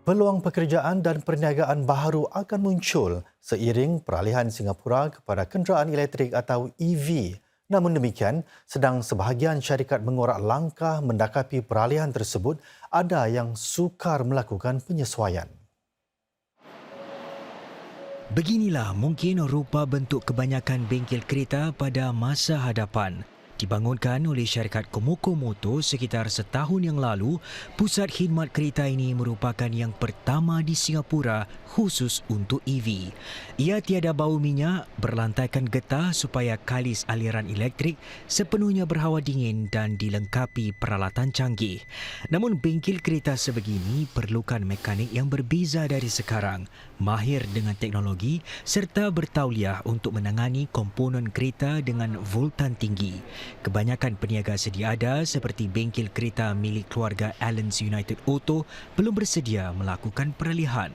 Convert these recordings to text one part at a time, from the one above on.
Peluang pekerjaan dan perniagaan baharu akan muncul seiring peralihan Singapura kepada kenderaan elektrik atau EV. Namun demikian, sedang sebahagian syarikat mengorak langkah mendakapi peralihan tersebut, ada yang sukar melakukan penyesuaian. Beginilah mungkin rupa bentuk kebanyakan bengkel kereta pada masa hadapan. Dibangunkan oleh syarikat Komoko Motor sekitar setahun yang lalu, pusat khidmat kereta ini merupakan yang pertama di Singapura khusus untuk EV. Ia tiada bau minyak, berlantaikan getah supaya kalis aliran elektrik sepenuhnya berhawa dingin dan dilengkapi peralatan canggih. Namun bengkel kereta sebegini perlukan mekanik yang berbeza dari sekarang, mahir dengan teknologi serta bertauliah untuk menangani komponen kereta dengan voltan tinggi. Kebanyakan peniaga sedia ada seperti bengkel kereta milik keluarga Allens United Auto belum bersedia melakukan peralihan.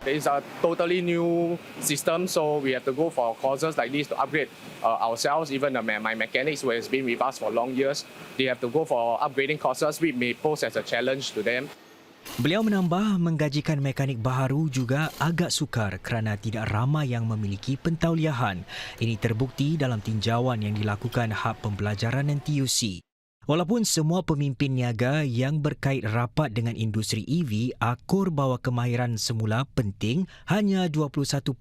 It's a totally new system, so we have to go for courses like this to upgrade ourselves. Even my mechanics who has been with us for long years, they have to go for upgrading courses, which may pose as a challenge to them. Beliau menambah menggajikan mekanik baharu juga agak sukar kerana tidak ramai yang memiliki pentauliahan. Ini terbukti dalam tinjauan yang dilakukan Hub Pembelajaran NTUC. Walaupun semua pemimpin niaga yang berkait rapat dengan industri EV akur bahawa kemahiran semula penting, hanya 21%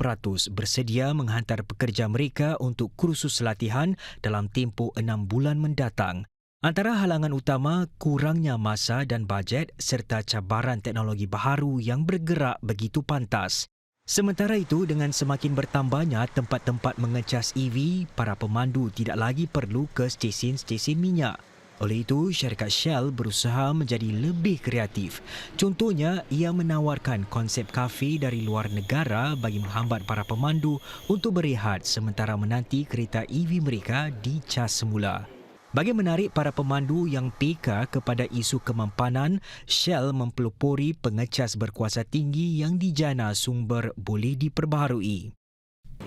bersedia menghantar pekerja mereka untuk kursus latihan dalam tempoh 6 bulan mendatang. Antara halangan utama, kurangnya masa dan bajet serta cabaran teknologi baharu yang bergerak begitu pantas. Sementara itu, dengan semakin bertambahnya tempat-tempat mengecas EV, para pemandu tidak lagi perlu ke stesen-stesen minyak. Oleh itu, syarikat Shell berusaha menjadi lebih kreatif. Contohnya, ia menawarkan konsep kafe dari luar negara bagi menghambat para pemandu untuk berehat sementara menanti kereta EV mereka dicas semula. Bagi menarik para pemandu yang peka kepada isu kemampanan, Shell mempelopori pengecas berkuasa tinggi yang dijana sumber boleh diperbaharui.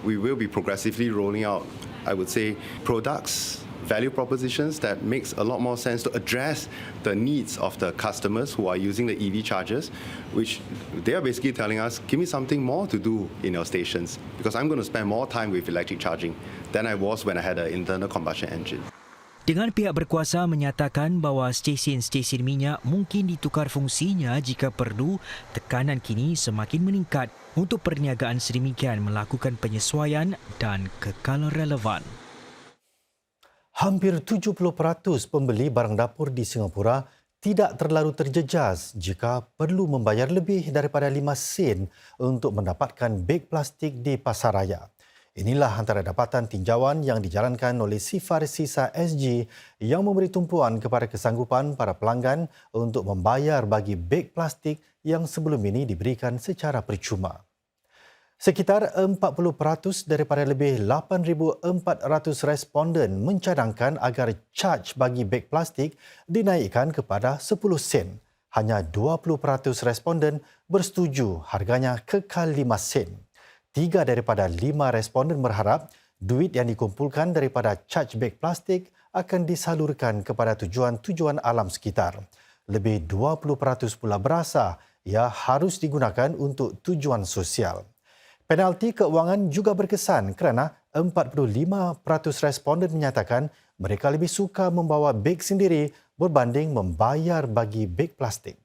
We will be progressively rolling out, I would say, products, value propositions that makes a lot more sense to address the needs of the customers who are using the EV chargers, which they are basically telling us, give me something more to do in your stations because I'm going to spend more time with electric charging than I was when I had an internal combustion engine. Dengan pihak berkuasa menyatakan bahawa stesen-stesen minyak mungkin ditukar fungsinya jika perlu, tekanan kini semakin meningkat untuk perniagaan sedemikian melakukan penyesuaian dan kekal relevan. Hampir 70% pembeli barang dapur di Singapura tidak terlalu terjejas jika perlu membayar lebih daripada 5 sen untuk mendapatkan beg plastik di pasaraya. Inilah antara dapatan tinjauan yang dijalankan oleh Sifar Sisa SG yang memberi tumpuan kepada kesanggupan para pelanggan untuk membayar bagi beg plastik yang sebelum ini diberikan secara percuma. Sekitar 40% daripada lebih 8,400 responden mencadangkan agar caj bagi beg plastik dinaikkan kepada 10 sen. Hanya 20% responden bersetuju harganya kekal 5 sen. 3 daripada 5 responden berharap duit yang dikumpulkan daripada caj beg plastik akan disalurkan kepada tujuan-tujuan alam sekitar. Lebih 20% pula berasa ia harus digunakan untuk tujuan sosial. Penalti keuangan juga berkesan kerana 45% responden menyatakan mereka lebih suka membawa beg sendiri berbanding membayar bagi beg plastik.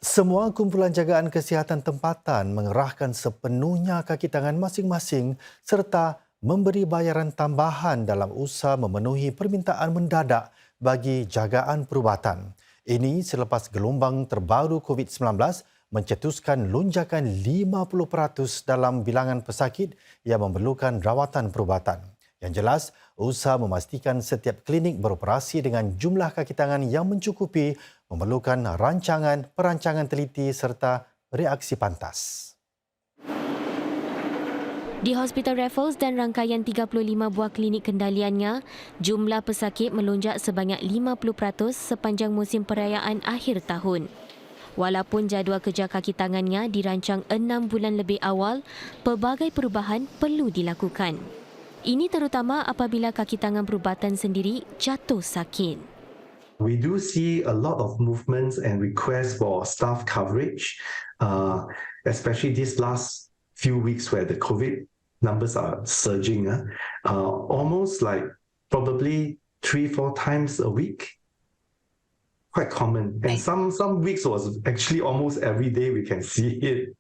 Semua kumpulan jagaan kesihatan tempatan mengerahkan sepenuhnya kaki tangan masing-masing serta memberi bayaran tambahan dalam usaha memenuhi permintaan mendadak bagi jagaan perubatan. Ini selepas gelombang terbaru COVID-19 mencetuskan lonjakan 50% dalam bilangan pesakit yang memerlukan rawatan perubatan. Yang jelas, usaha memastikan setiap klinik beroperasi dengan jumlah kaki tangan yang mencukupi memerlukan perancangan teliti serta reaksi pantas. Di Hospital Raffles dan rangkaian 35 buah klinik kendaliannya, jumlah pesakit melonjak sebanyak 50% sepanjang musim perayaan akhir tahun. Walaupun jadual kerja kaki tangannya dirancang 6 bulan lebih awal, pelbagai perubahan perlu dilakukan. Ini terutama apabila kaki tangan perubatan sendiri jatuh sakit. We do see a lot of movements and requests for staff coverage, especially these last few weeks where the COVID numbers are surging, almost like probably 3-4 times a week. Quite common. And some weeks was actually almost every day we can see it.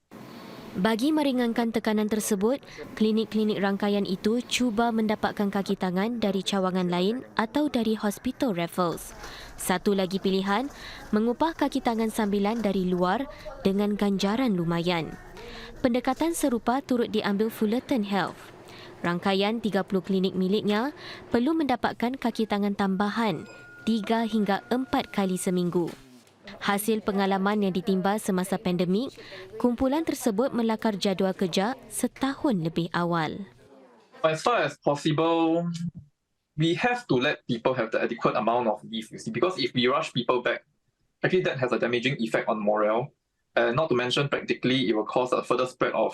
Bagi meringankan tekanan tersebut, klinik-klinik rangkaian itu cuba mendapatkan kaki tangan dari cawangan lain atau dari Hospital Raffles. Satu lagi pilihan, mengupah kaki tangan sambilan dari luar dengan ganjaran lumayan. Pendekatan serupa turut diambil Fullerton Health. Rangkaian 30 klinik miliknya perlu mendapatkan kaki tangan tambahan 3 hingga 4 kali seminggu. Hasil pengalaman yang ditimba semasa pandemik, kumpulan tersebut melakar jadual kerja setahun lebih awal. As far as possible, we have to let people have the adequate amount of leave, you see, because if we rush people back, actually that has a damaging effect on morale. Not to mention, practically, it will cause a further spread of,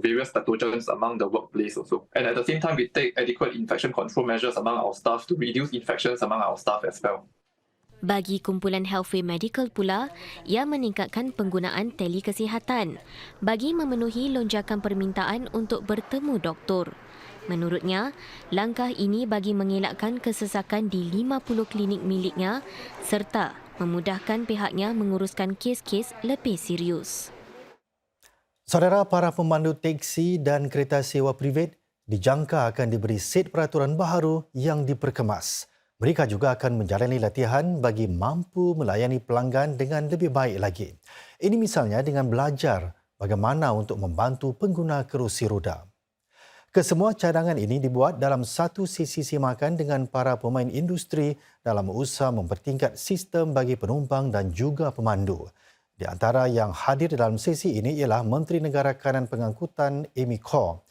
various pathogens among the workplace also. And at the same time, we take adequate infection control measures among our staff to reduce infections among our staff as well. Bagi kumpulan Healthway Medical pula, ia meningkatkan penggunaan telekesihatan bagi memenuhi lonjakan permintaan untuk bertemu doktor. Menurutnya, langkah ini bagi mengelakkan kesesakan di 50 klinik miliknya serta memudahkan pihaknya menguruskan kes-kes lebih serius. Saudara, para pemandu teksi dan kereta sewa privat dijangka akan diberi set peraturan baharu yang diperkemas. Mereka juga akan menjalani latihan bagi mampu melayani pelanggan dengan lebih baik lagi. Ini misalnya dengan belajar bagaimana untuk membantu pengguna kerusi roda. Kesemua cadangan ini dibuat dalam satu sesi semakan dengan para pemain industri dalam usaha mempertingkat sistem bagi penumpang dan juga pemandu. Di antara yang hadir dalam sesi ini ialah Menteri Negara Kanan Pengangkutan Amy Khor.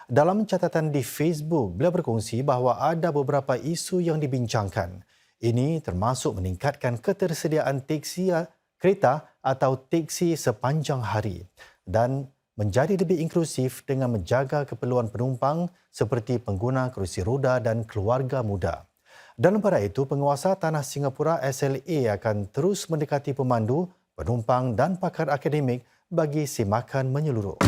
Dalam catatan di Facebook, beliau berkongsi bahawa ada beberapa isu yang dibincangkan. Ini termasuk meningkatkan ketersediaan teksi kereta atau teksi sepanjang hari dan menjadi lebih inklusif dengan menjaga keperluan penumpang seperti pengguna kerusi roda dan keluarga muda. Dalam pada itu, penguasa tanah Singapura SLA akan terus mendekati pemandu, penumpang dan pakar akademik bagi semakan menyeluruh.